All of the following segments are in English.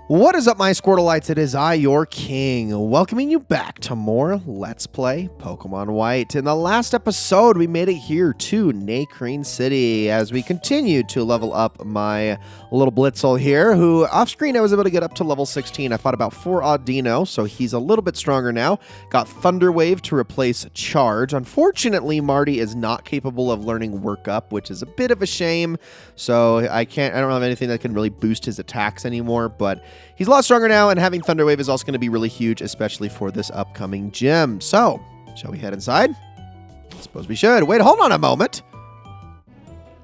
What is up, my Squirtleites? It is I, your king, welcoming you back to more Let's Play Pokemon White. In the last episode, we made it here to Nacrene City as we continued to level up my little Blitzel here, who off-screen I was able to get up to level 16. I fought about 4 Audino, so he's a little bit stronger now. Got Thunder Wave to replace Charge. Unfortunately, Marty is not capable of learning Work Up, which is a bit of a shame, so I don't have anything that can really boost his attacks anymore, but he's a lot stronger now, and having Thunder Wave is also going to be really huge, especially for this upcoming gym. So, shall we head inside? I suppose we should. Wait, hold on a moment.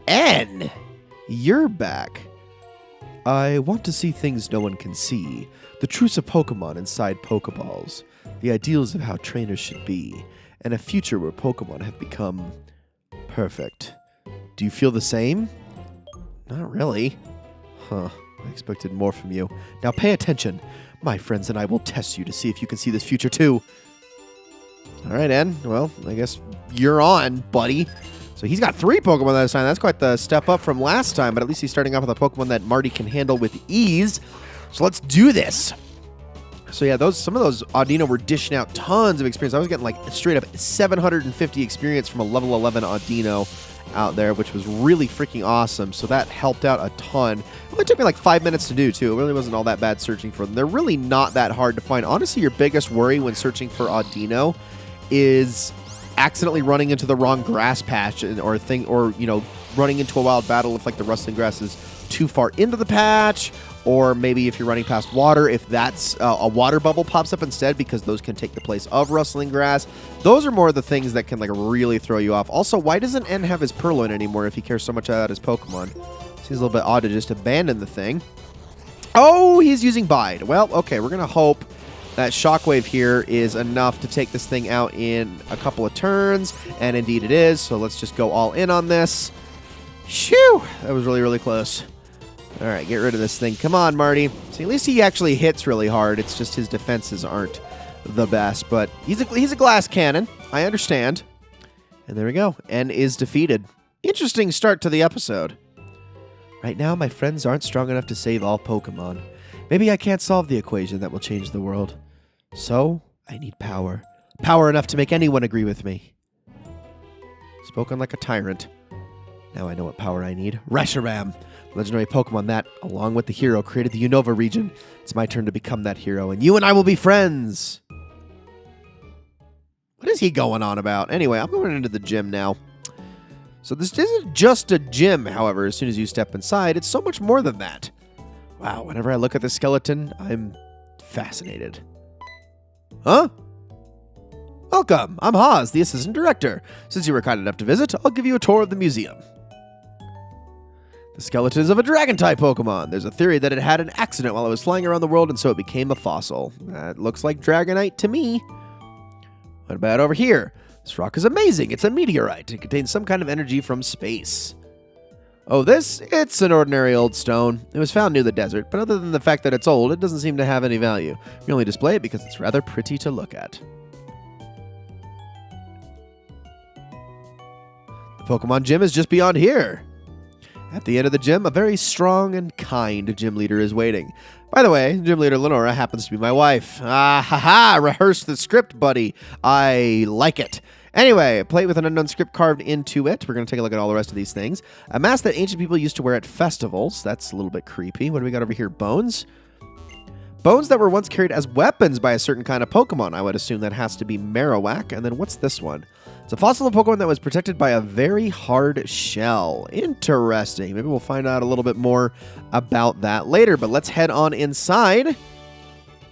N, you're back. I want to see things no one can see. The truths of Pokemon inside Pokeballs. The ideals of how trainers should be. And a future where Pokemon have become perfect. Do you feel the same? Not really. Huh. I expected more from you. Now pay attention. My friends and I will test you to see if you can see this future too. All right, N. Well, I guess you're on, buddy. So he's got 3 Pokemon this time. That's quite the step up from last time, but at least he's starting off with a Pokemon that Marty can handle with ease. So let's do this. So yeah, some of those Audino were dishing out tons of experience. I was getting like straight up 750 experience from a level 11 Audino out there, which was really freaking awesome. So that helped out a ton. It only took me like 5 minutes to do too. It really wasn't all that bad searching for them. They're really not that hard to find. Honestly, your biggest worry when searching for Audino is accidentally running into the wrong grass patch or running into a wild battle if like the rustling grass is too far into the patch, or maybe if you're running past water, if that's a water bubble pops up instead, because those can take the place of rustling grass. Those are more the things that can like really throw you off. Also, why doesn't N have his Purloin anymore if he cares so much about his Pokemon? Seems a little bit odd to just abandon the thing. Oh, he's using Bide. Well, okay, we're gonna hope that Shockwave here is enough to take this thing out in a couple of turns, and indeed it is, so let's just go all in on this. Shoo! That was really, really close. All right, get rid of this thing. Come on, Marty. See, at least he actually hits really hard. It's just his defenses aren't the best, but he's a glass cannon. I understand. And there we go. N is defeated. Interesting start to the episode. Right now, my friends aren't strong enough to save all Pokemon. Maybe I can't solve the equation that will change the world. So, I need power. Power enough to make anyone agree with me. Spoken like a tyrant. Now I know what power I need. Reshiram! Legendary Pokemon that, along with the hero, created the Unova region. It's my turn to become that hero, and you and I will be friends! What is he going on about? Anyway, I'm going into the gym now. So this isn't just a gym, however, as soon as you step inside, it's so much more than that. Wow, whenever I look at this skeleton, I'm fascinated. Huh? Welcome, I'm Haas, the assistant director. Since you were kind enough to visit, I'll give you a tour of the museum. The skeleton is of a Dragon-type Pokemon. There's a theory that it had an accident while it was flying around the world, and so it became a fossil. That looks like Dragonite to me. What about over here? This rock is amazing. It's a meteorite. It contains some kind of energy from space. Oh, it's an ordinary old stone. It was found near the desert, but other than the fact that it's old, it doesn't seem to have any value. We only display it because it's rather pretty to look at. The Pokemon gym is just beyond here. At the end of the gym, a very strong and kind gym leader is waiting. By the way, gym leader Lenora happens to be my wife. Ah, ha-ha! Rehearse the script, buddy. I like it. Anyway, a plate with an unknown script carved into it. We're going to take a look at all the rest of these things. A mask that ancient people used to wear at festivals. That's a little bit creepy. What do we got over here? Bones? Bones that were once carried as weapons by a certain kind of Pokemon. I would assume that has to be Marowak. And then what's this one? It's a fossil of Pokemon that was protected by a very hard shell. Interesting. Maybe we'll find out a little bit more about that later, but let's head on inside.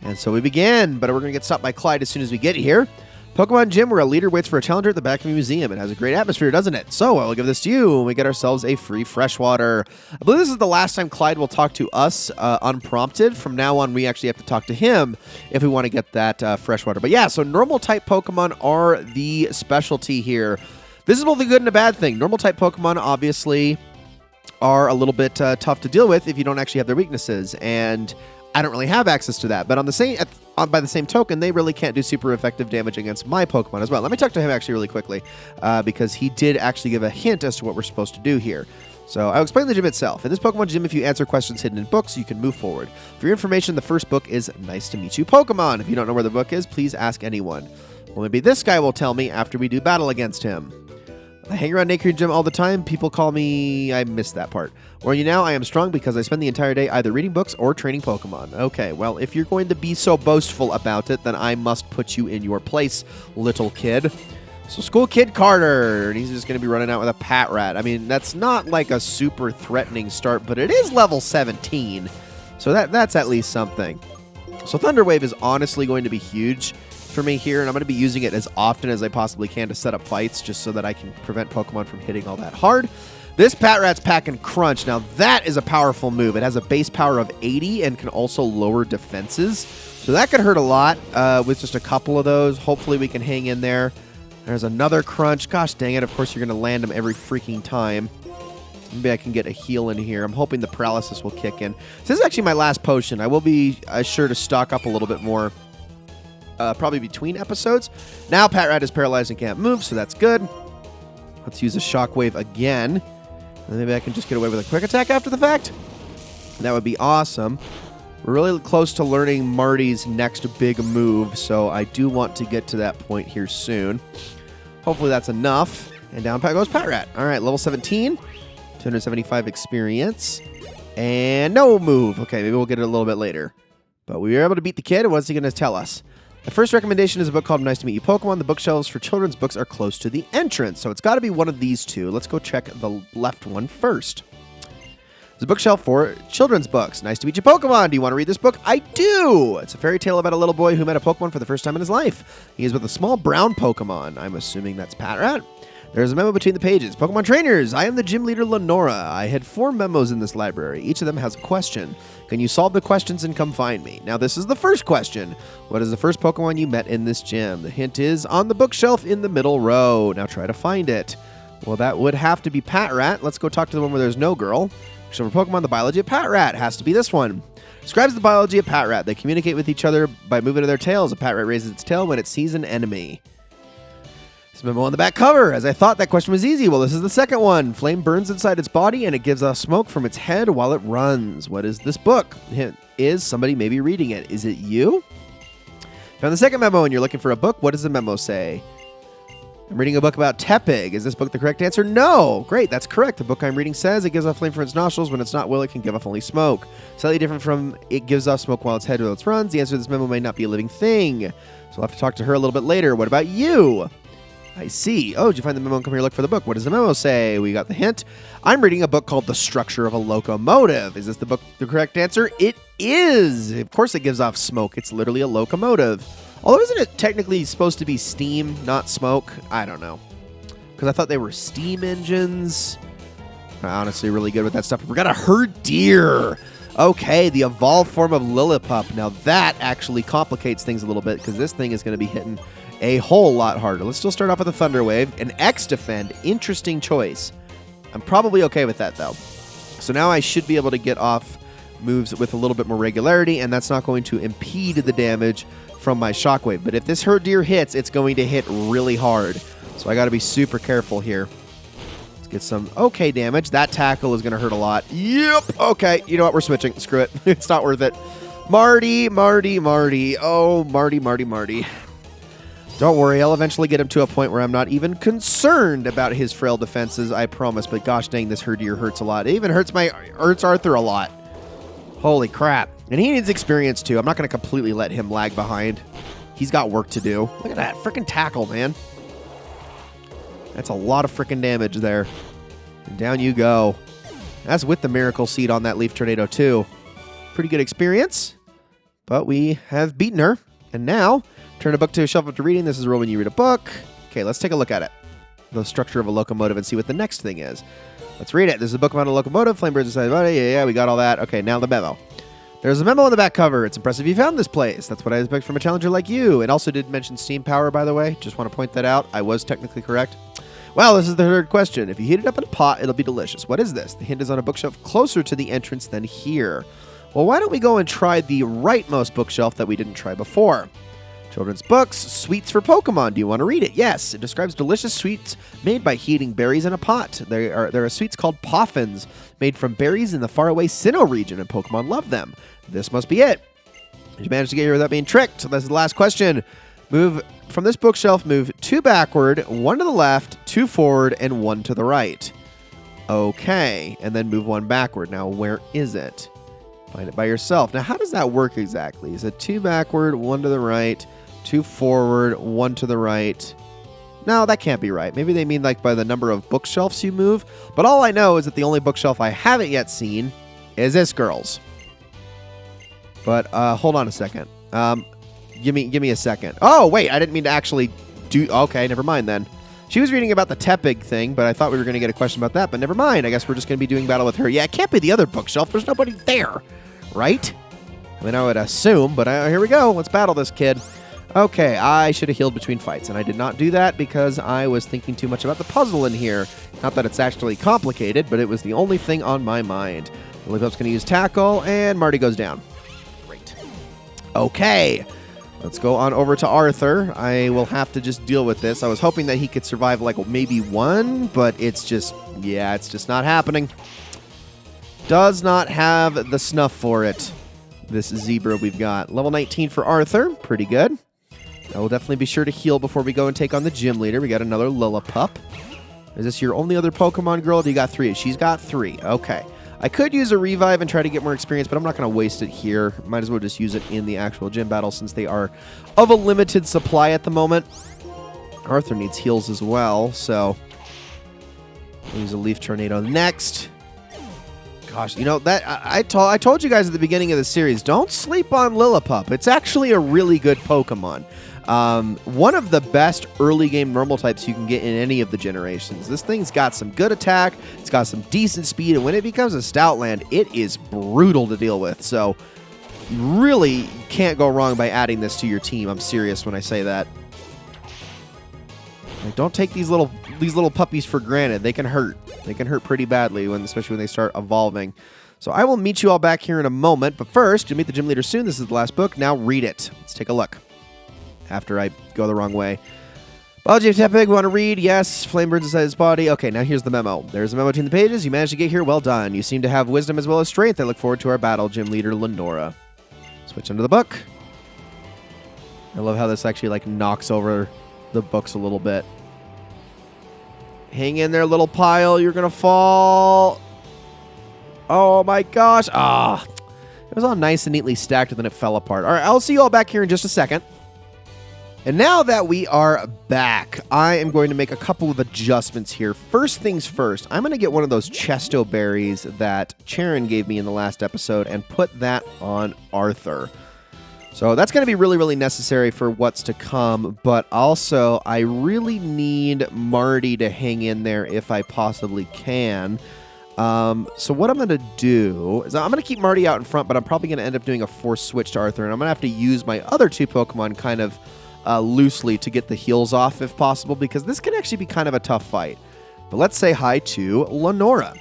And so we begin, but we're going to get stopped by Clyde as soon as we get here. Pokemon Gym, where a leader waits for a challenger at the back of a museum. It has a great atmosphere, doesn't it? So I will give this to you, and we get ourselves a free freshwater. I believe this is the last time Clyde will talk to us unprompted. From now on, we actually have to talk to him if we want to get that freshwater. But yeah, so normal-type Pokemon are the specialty here. This is both a good and a bad thing. Normal-type Pokemon, obviously, are a little bit tough to deal with if you don't actually have their weaknesses, and I don't really have access to that. But on the same... by the same token, they really can't do super effective damage against my Pokemon as well. Let me talk to him actually really quickly, because he did actually give a hint as to what we're supposed to do here. So I'll explain the gym itself. In this Pokemon gym, if you answer questions hidden in books, you can move forward. For your information, the first book is Nice to Meet You, Pokemon. If you don't know where the book is, please ask anyone. Well, maybe this guy will tell me after we do battle against him. I hang around Nacrene Gym all the time. People call me... I missed that part. Warn you now, I am strong because I spend the entire day either reading books or training Pokemon. Okay, well, if you're going to be so boastful about it, then I must put you in your place, little kid. So School Kid Carter, and he's just going to be running out with a Patrat. I mean, that's not like a super threatening start, but it is level 17. So that's at least something. So Thunder Wave is honestly going to be huge for me here, and I'm going to be using it as often as I possibly can to set up fights just so that I can prevent Pokemon from hitting all that hard. This Patrat's packing Crunch. Now, that is a powerful move. It has a base power of 80 and can also lower defenses. So that could hurt a lot with just a couple of those. Hopefully we can hang in there. There's another Crunch. Gosh dang it. Of course, you're going to land them every freaking time. Maybe I can get a heal in here. I'm hoping the Paralysis will kick in. This is actually my last potion. I will be sure to stock up a little bit more probably between episodes. Now Patrat is paralyzed and can't move, so that's good. Let's use a Shockwave again. And maybe I can just get away with a quick attack after the fact. That would be awesome. We're really close to learning Marty's next big move, so I do want to get to that point here soon. Hopefully that's enough. And down goes Patrat. All right, level 17. 275 experience. And no move. Okay, maybe we'll get it a little bit later. But we were able to beat the kid. What's he going to tell us? The first recommendation is a book called Nice to Meet You, Pokemon. The bookshelves for children's books are close to the entrance, so it's got to be one of these two. Let's go check the left one first. There's a bookshelf for children's books. Nice to Meet You, Pokemon. Do you want to read this book? I do! It's a fairy tale about a little boy who met a Pokemon for the first time in his life. He is with a small brown Pokemon. I'm assuming that's Patrat. There's a memo between the pages. Pokemon trainers, I am the gym leader Lenora. I had 4 memos in this library. Each of them has a question. Can you solve the questions and come find me? Now this is the first question. What is the first Pokemon you met in this gym? The hint is on the bookshelf in the middle row. Now try to find it. Well, that would have to be Patrat. Let's go talk to the one where there's no girl. So for Pokemon, the biology of Patrat has to be this one. Describes the biology of Patrat. They communicate with each other by moving their tails. A Patrat raises its tail when it sees an enemy. Memo on the back cover. As I thought, that question was easy. Well, this is the second one. Flame burns inside its body, and it gives off smoke from its head while it runs. What is this book? Hint is somebody maybe reading it. Is it you? Found the second memo, and you're looking for a book. What does the memo say? I'm reading a book about Tepig. Is this book the correct answer? No. Great, that's correct. The book I'm reading says it gives off flame from its nostrils. When it's not will, it can give off only smoke. Slightly different from it gives off smoke while its head while it runs. The answer to this memo may not be a living thing. So I'll have to talk to her a little bit later. What about you? I see. Oh, did you find the memo and come here look for the book? What does the memo say? We got the hint. I'm reading a book called The Structure of a Locomotive. Is this the book the correct answer? It is. Of course it gives off smoke. It's literally a locomotive. Although isn't it technically supposed to be steam, not smoke? I don't know. Because I thought they were steam engines. I'm honestly really good with that stuff. We got a Herdeer. Okay, the evolved form of Lillipup. Now that actually complicates things a little bit because this thing is going to be hitting a whole lot harder. Let's still start off with a Thunder Wave. An X-Defend. Interesting choice. I'm probably okay with that, though. So now I should be able to get off moves with a little bit more regularity, and that's not going to impede the damage from my Shockwave. But if this Herdeer hits, it's going to hit really hard. So I got to be super careful here. Let's get some okay damage. That tackle is going to hurt a lot. Yep. Okay. You know what? We're switching. Screw it. It's not worth it. Marty. Oh, Marty. Don't worry, I'll eventually get him to a point where I'm not even concerned about his frail defenses, I promise. But gosh dang, this Herdeer hurts a lot. It even hurts Arthur a lot. Holy crap. And he needs experience too. I'm not going to completely let him lag behind. He's got work to do. Look at that freaking tackle, man. That's a lot of freaking damage there. And down you go. That's with the Miracle Seed on that Leaf Tornado too. Pretty good experience. But we have beaten her. And now, turn a book to a shelf after reading. This is a rule when you read a book. Okay, let's take a look at it. The structure of a locomotive and see what the next thing is. Let's read it. This is a book about a locomotive. Flame burns inside the body. Yeah, we got all that. Okay, now the memo. There's a memo on the back cover. It's impressive you found this place. That's what I expect from a challenger like you. It also did mention steam power, by the way. Just want to point that out. I was technically correct. Well, this is the third question. If you heat it up in a pot, it'll be delicious. What is this? The hint is on a bookshelf closer to the entrance than here. Well, why don't we go and try the rightmost bookshelf that we didn't try before? Children's books, sweets for Pokemon. Do you want to read it? Yes. It describes delicious sweets made by heating berries in a pot. There are sweets called Poffins, made from berries in the faraway Sinnoh region, and Pokemon love them. This must be it. Did you manage to get here without being tricked? So that's the last question. Move from this bookshelf, move 2 backward, 1 to the left, 2 forward, and 1 to the right. Okay. And then move 1 backward. Now, where is it? Find it by yourself. Now, how does that work exactly? Is it 2 backward, 1 to the right, 2 forward, 1 to the right? No, that can't be right. Maybe they mean like by the number of bookshelves you move. But all I know is that the only bookshelf I haven't yet seen is this girl's. But hold on a second. Give me a second. Oh, wait, I didn't mean to actually do... Okay, never mind then. She was reading about the Tepig thing, but I thought we were going to get a question about that. But never mind. I guess we're just going to be doing battle with her. Yeah, it can't be the other bookshelf. There's nobody there, right? I mean, I would assume, but here we go. Let's battle this kid. Okay, I should have healed between fights, and I did not do that because I was thinking too much about the puzzle in here. Not that it's actually complicated, but it was the only thing on my mind. Lillipup's going to use Tackle, and Marty goes down. Great. Okay. Let's go on over to Arthur. I will have to just deal with this. I was hoping that he could survive like maybe 1, but it's just, yeah, it's just not happening. Does not have the snuff for it. This zebra we've got. Level 19 for Arthur. Pretty good. I will definitely be sure to heal before we go and take on the gym leader. We got another Lillipup. Is this your only other Pokemon girl? Do you got 3? She's got 3. Okay. I could use a revive and try to get more experience, but I'm not going to waste it here. Might as well just use it in the actual gym battle since they are of a limited supply at the moment. Arthur needs heals as well, so I'll use a Leaf Tornado next. Gosh, you know, that I told you guys at the beginning of the series, don't sleep on Lillipup. It's actually a really good Pokemon. One of the best early game normal types you can get in any of the generations. This thing's got some good attack, it's got some decent speed, and when it becomes a Stoutland, it is brutal to deal with. So you really can't go wrong by adding this to your team. I'm serious when I say that. Like, don't take these little puppies for granted. They can hurt. They can hurt pretty badly, especially when they start evolving. So I will meet you all back here in a moment, but first, you'll meet the gym leader soon. This is the last book. Now read it. Let's take a look. After I go the wrong way. Biology of Tepig, want to read? Yes. Flame burns inside his body. Okay, now here's the memo. There's a memo between the pages. You managed to get here. Well done. You seem to have wisdom as well as strength. I look forward to our battle, gym leader Lenora. Switch into the book. I love how this actually like knocks over the books a little bit. Hang in there, little pile. You're going to fall. Oh my gosh. Ah. It was all nice and neatly stacked, and then it fell apart. All right, I'll see you all back here in just a second. And now that we are back, I am going to make a couple of adjustments here. First things first, I'm going to get one of those Chesto berries that Charon gave me in the last episode and put that on Arthur. So that's going to be really, really necessary for what's to come, but also I really need Marty to hang in there if I possibly can. So what I'm going to do is I'm going to keep Marty out in front, but I'm probably going to end up doing a force switch to Arthur, and I'm going to have to use my other 2 Pokemon kind of loosely to get the heals off if possible, because this can actually be kind of a tough fight. But let's say hi to Lenora.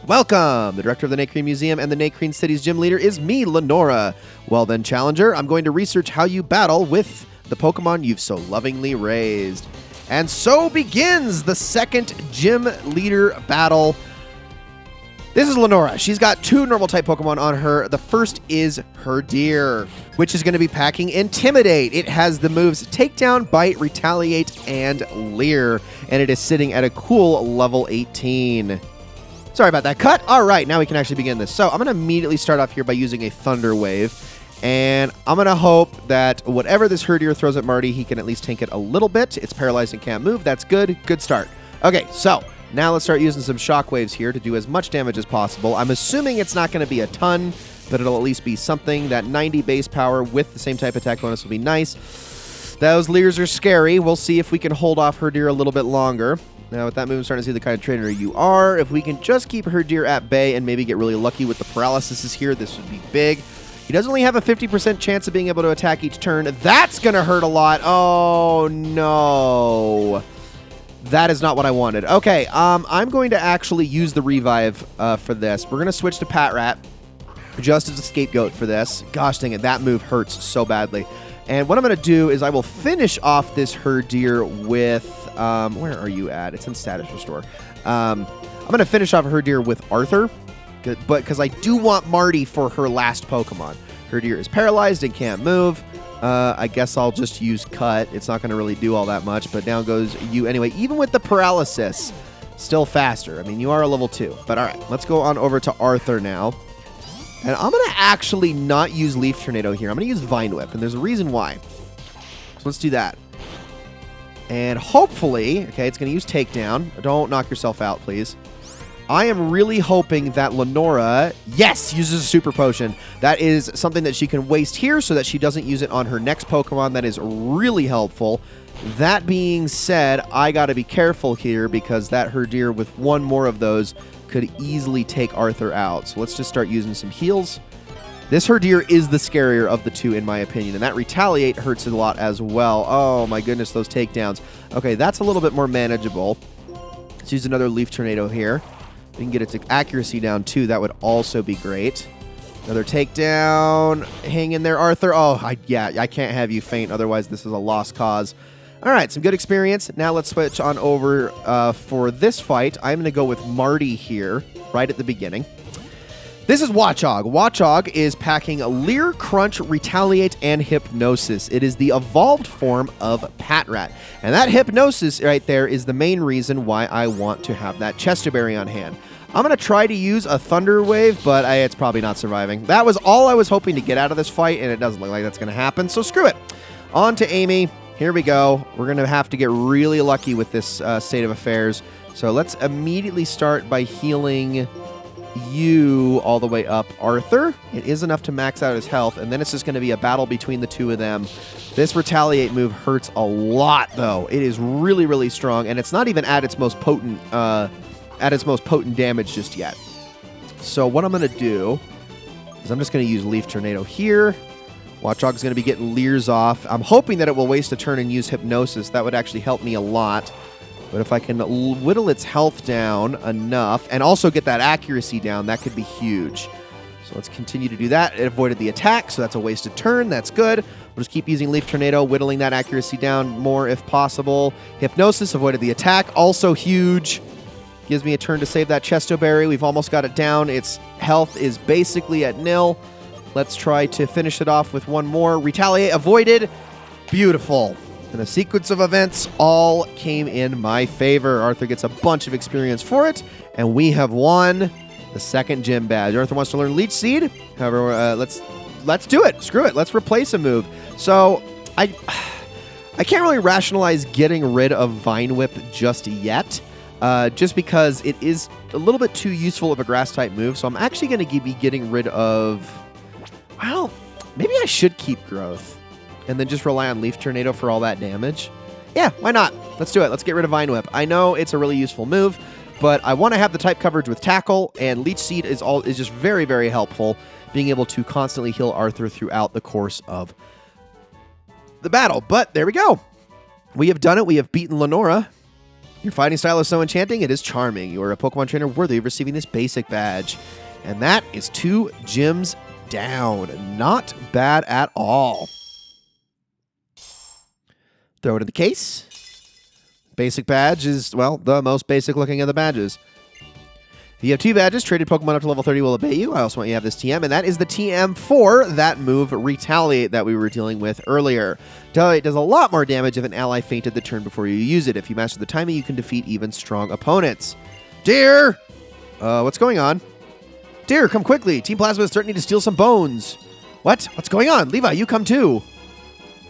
Welcome! The director of the Nacrene Museum and the Nacrene City's gym leader is me, Lenora. Well then, Challenger, I'm going to research how you battle with the Pokemon you've so lovingly raised. And so begins the second gym leader battle. This is Lenora. She's got 2 normal-type Pokemon on her. The first is Herdier, which is going to be packing Intimidate. It has the moves Takedown, Bite, Retaliate, and Leer, and it is sitting at a cool level 18. Sorry about that cut. All right, now we can actually begin this. So I'm going to immediately start off here by using a Thunder Wave, and I'm going to hope that whatever this Herdier throws at Marty, he can at least tank it a little bit. It's paralyzed and can't move. That's good. Good start. Okay, so now let's start using some shockwaves here to do as much damage as possible. I'm assuming it's not going to be a ton, but it'll at least be something. That 90 base power with the same type attack bonus will be nice. Those Leers are scary. We'll see if we can hold off Herdier a little bit longer. Now, with that move, I'm starting to see the kind of trainer you are. If we can just keep Herdier at bay and maybe get really lucky with the paralysis here, this would be big. He does only have a 50% chance of being able to attack each turn. That's going to hurt a lot. Oh, no. That is not what I wanted. Okay, I'm going to actually use the revive for this. We're going to switch to Patrat. just as a scapegoat for this. Gosh dang it, that move hurts so badly. And what I'm going to do is I will finish off this Herdeer with... where are you at? It's in Status Restore. I'm going to finish off Herdeer with Arthur, but because I do want Marty for her last Pokemon. Herdeer is paralyzed and can't move. I guess I'll just use Cut. It's not going to really do all that much, but down goes you anyway. Even with the paralysis, still faster. I mean, you are a level 2. But all right, let's go on over to Arthur now. And I'm going to actually not use Leaf Tornado here. I'm going to use Vine Whip, and there's a reason why. So let's do that. And hopefully, okay, it's going to use Takedown. Don't knock yourself out, please. I am really hoping that Lenora, yes, uses a Super Potion. That is something that she can waste here so that she doesn't use it on her next Pokemon. That is really helpful. That being said, I got to be careful here because that Herdeer with one more of those could easily take Arthur out. So let's just start using some heals. This Herdeer is the scarier of the two, in my opinion, and that Retaliate hurts a lot as well. Oh, my goodness, those takedowns. Okay, that's a little bit more manageable. Let's use another Leaf Tornado here. We can get its accuracy down, too. That would also be great. Another takedown. Hang in there, Arthur. Oh, I can't have you faint. Otherwise, this is a lost cause. All right, some good experience. Now let's switch on over for this fight. I'm going to go with Marty here, right at the beginning. This is Watchog. Watchog is packing Leer, Crunch, Retaliate, and Hypnosis. It is the evolved form of Patrat. And that Hypnosis right there is the main reason why I want to have that Chesterberry on hand. I'm going to try to use a Thunder Wave, but it's probably not surviving. That was all I was hoping to get out of this fight, and it doesn't look like that's going to happen, so screw it. On to Amy. Here we go. We're going to have to get really lucky with this state of affairs. So let's immediately start by healing you all the way up, Arthur. It is enough to max out his health, and then it's just going to be a battle between the two of them. This Retaliate move hurts a lot, though. It is really, really strong, and it's not even at its most potent damage just yet. So what I'm going to do is I'm just going to use Leaf Tornado here. Watchog is going to be getting Leers off. I'm hoping that it will waste a turn and use Hypnosis. That would actually help me a lot. But if I can whittle its health down enough and also get that accuracy down, that could be huge. So let's continue to do that. It avoided the attack, so that's a wasted turn. That's good. We'll just keep using Leaf Tornado, whittling that accuracy down more if possible. Hypnosis avoided the attack, also huge. Gives me a turn to save that Chestoberry. We've almost got it down. Its health is basically at nil. Let's try to finish it off with one more. Retaliate avoided. Beautiful. And a sequence of events all came in my favor. Arthur gets a bunch of experience for it, and we have won the second gym badge. Arthur wants to learn Leech Seed. However, let's do it. Screw it. Let's replace a move. So I can't really rationalize getting rid of Vine Whip just yet, just because it is a little bit too useful of a grass-type move. So I'm actually going to be getting rid of... Well, maybe I should keep Growth and then just rely on Leaf Tornado for all that damage. Yeah, why not? Let's do it. Let's get rid of Vine Whip. I know it's a really useful move, but I want to have the type coverage with Tackle, and Leech Seed is just very, very helpful, being able to constantly heal Arthur throughout the course of the battle. But there we go. We have done it. We have beaten Lenora. Your fighting style is so enchanting, it is charming. You are a Pokemon trainer worthy of receiving this basic badge. And that is 2 gyms down. Not bad at all. Throw it in the case. Basic badge is, well, the most basic looking of the badges. If you have 2 badges, traded Pokemon up to level 30 will obey you. I also want you to have this TM, and that is the TM for that move, Retaliate, that we were dealing with earlier. Retaliate does a lot more damage if an ally fainted the turn before you use it. If you master the timing, you can defeat even strong opponents. Deer! What's going on? Deer, come quickly. Team Plasma is threatening to steal some bones. What? What's going on? Levi, you come too.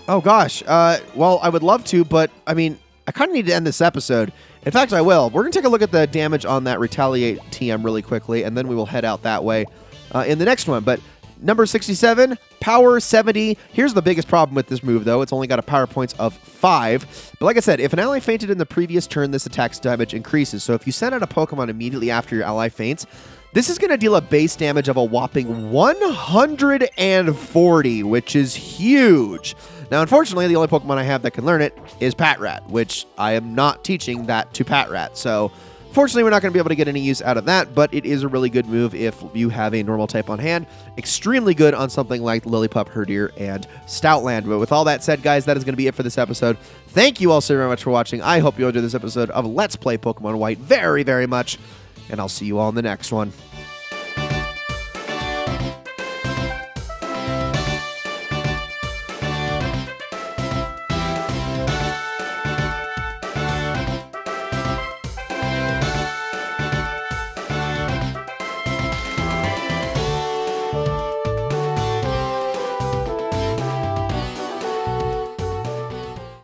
Oh, gosh. Well, I would love to, but, I mean, I kind of need to end this episode. In fact, I will. We're going to take a look at the damage on that Retaliate TM really quickly, and then we will head out that way in the next one. But number 67, power 70. Here's the biggest problem with this move, though. It's only got a power points of 5. But like I said, if an ally fainted in the previous turn, this attack's damage increases. So if you send out a Pokemon immediately after your ally faints, this is going to deal a base damage of a whopping 140, which is huge. Now, unfortunately, the only Pokemon I have that can learn it is Patrat, which I am not teaching that to Patrat. So, Unfortunately, we're not going to be able to get any use out of that, but it is a really good move if you have a normal type on hand. Extremely good on something like Lillipup, Herdier, and Stoutland. But with all that said, guys, that is going to be it for this episode. Thank you all so very much for watching. I hope you enjoyed this episode of Let's Play Pokemon White very, very much, and I'll see you all in the next one.